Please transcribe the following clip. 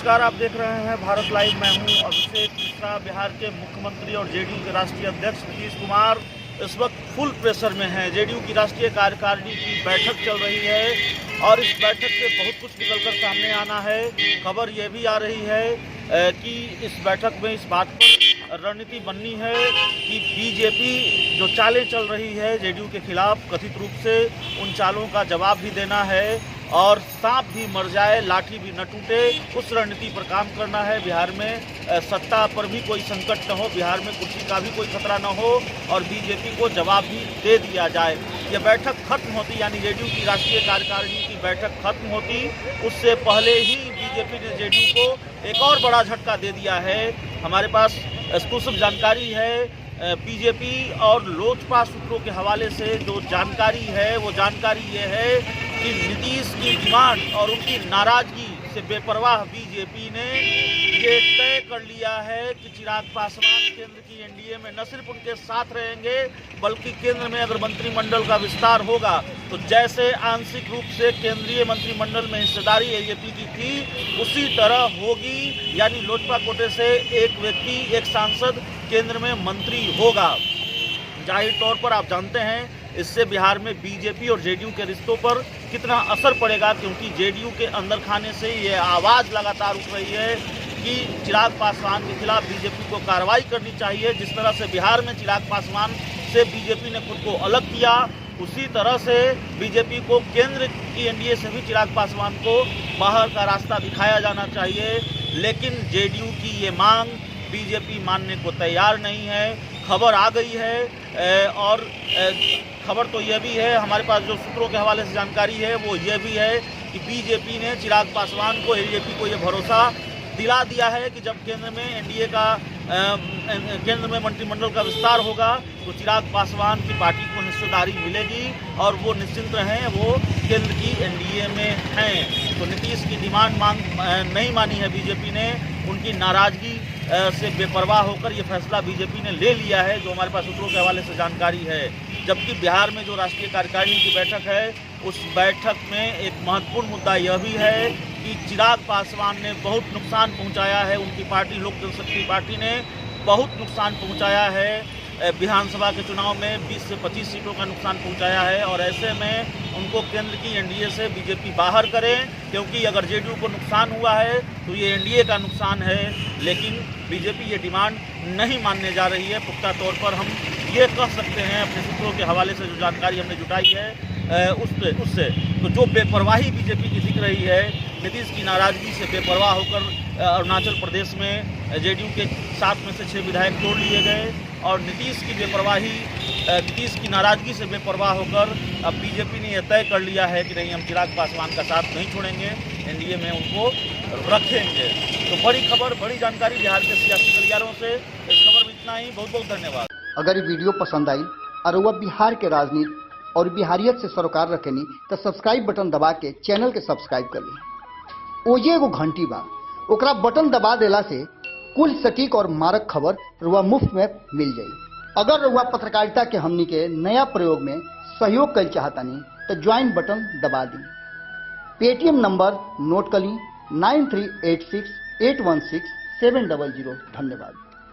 नमस्कार, आप देख रहे हैं भारत लाइव। मैं हूं अभिषेक मिश्रा। बिहार के मुख्यमंत्री और जेडीयू के राष्ट्रीय अध्यक्ष नीतीश कुमार इस वक्त फुल प्रेशर में हैं। जेडीयू की राष्ट्रीय कार्यकारिणी की बैठक चल रही है और इस बैठक से बहुत कुछ निकलकर सामने आना है। खबर ये भी आ रही है कि इस बैठक में इस बात पर रणनीति बननी है कि बीजेपी जो चालें चल रही है जेडीयू के खिलाफ, कथित रूप से उन चालों का जवाब भी देना है और सांप भी मर जाए लाठी भी न टूटे, उस रणनीति पर काम करना है। बिहार में सत्ता पर भी कोई संकट न हो, बिहार में कुर्सी का भी कोई खतरा न हो और बीजेपी को जवाब भी दे दिया जाए। ये बैठक खत्म होती, यानी जेडीयू की राष्ट्रीय कार्यकारिणी की बैठक खत्म होती, उससे पहले ही बीजेपी ने जेडीयू को एक और बड़ा झटका दे दिया है। हमारे पास एक्सक्लूसिव जानकारी है। बीजेपी और लोजपा सूत्रों के हवाले से जो जानकारी है वो जानकारी ये है कि नीतीश की डिमांड और उनकी नाराजगी से बेपरवाह बीजेपी ने ये तय कर लिया है कि चिराग पासवान केंद्र की एनडीए में न सिर्फ उनके साथ रहेंगे बल्कि केंद्र में अगर मंत्रिमंडल का विस्तार होगा तो जैसे आंशिक रूप से केंद्रीय मंत्रिमंडल में हिस्सेदारी एजेपी की थी उसी तरह होगी, यानी लोजपा कोटे से एक व्यक्ति, एक सांसद केंद्र में मंत्री होगा। जाहिर तौर पर आप जानते हैं इससे बिहार में बीजेपी और जेडीयू के रिश्तों पर कितना असर पड़ेगा, क्योंकि जेडीयू के अंदर खाने से ये आवाज़ लगातार उठ रही है कि चिराग पासवान के खिलाफ बीजेपी को कार्रवाई करनी चाहिए। जिस तरह से बिहार में चिराग पासवान से बीजेपी ने खुद को अलग किया, उसी तरह से बीजेपी को केंद्र की एनडीए से भी चिराग पासवान को बाहर का रास्ता दिखाया जाना चाहिए। लेकिन जेडीयू की ये मांग बीजेपी मानने को तैयार नहीं है। खबर आ गई है और खबर तो यह भी है, हमारे पास जो सूत्रों के हवाले से जानकारी है वो ये भी है कि बीजेपी ने चिराग पासवान को, एजेपी को ये भरोसा दिला दिया है कि जब केंद्र में एनडीए का केंद्र में मंत्रिमंडल का विस्तार होगा तो चिराग पासवान की पार्टी को हिस्सेदारी मिलेगी और वो निश्चिंत रहें, वो केंद्र की एनडीए में हैं। तो नीतीश की डिमांड नहीं मानी है बीजेपी ने। उनकी नाराजगी से बेपरवाह होकर ये फैसला बीजेपी ने ले लिया है, जो हमारे पास सूत्रों के हवाले से जानकारी है। जबकि बिहार में जो राष्ट्रीय कार्यकारिणी की बैठक है उस बैठक में एक महत्वपूर्ण मुद्दा यह भी है कि चिराग पासवान ने बहुत नुकसान पहुंचाया है, उनकी पार्टी लोक जनशक्ति पार्टी ने बहुत नुकसान पहुंचाया है। विधानसभा के चुनाव में 20 से 25 सीटों का नुकसान पहुंचाया है और ऐसे में उनको केंद्र की एनडीए से बीजेपी बाहर करे, क्योंकि अगर जेडीयू को नुकसान हुआ है तो ये एनडीए का नुकसान है। लेकिन बीजेपी ये डिमांड नहीं मानने जा रही है। पुख्ता तौर पर हम ये कह सकते हैं अपने सूत्रों के हवाले से जो जानकारी हमने जुटाई है उससे तो जो बेपरवाही बीजेपी की दिख रही है, नीतीश की नाराजगी से बेपरवाह होकर अरुणाचल प्रदेश में जेडीयू के 7 में से 6 विधायक तोड़ लिए गए और नीतीश की नाराजगी से बेपरवाह होकर अब बीजेपी ने यह तय कर लिया है कि नहीं, हम चिराग पासवान का साथ नहीं छोड़ेंगे, एनडीए में उनको रखेंगे। तो बड़ी खबर, बड़ी जानकारी बिहार के सियासी गलियारों से। इस खबर में इतना ही। बहुत बहुत धन्यवाद। अगर ये वीडियो पसंद आई और वह बिहार के राजनीति और बिहारियत से सरोकार रखेनी तो सब्सक्राइब बटन दबा के चैनल के सब्सक्राइब कर ली। ओजे एगो घंटी बा, ओकरा बटन दबा देला से कुल सटीक और मारक खबर रुआ मुफ्त में मिल जाई। अगर रुआ पत्रकारिता के हमनी के नया प्रयोग में सहयोग कर चाहतानी तो ज्वाइन बटन दबा दी। पेटीएम नंबर नोट कर ली 9386816700। धन्यवाद।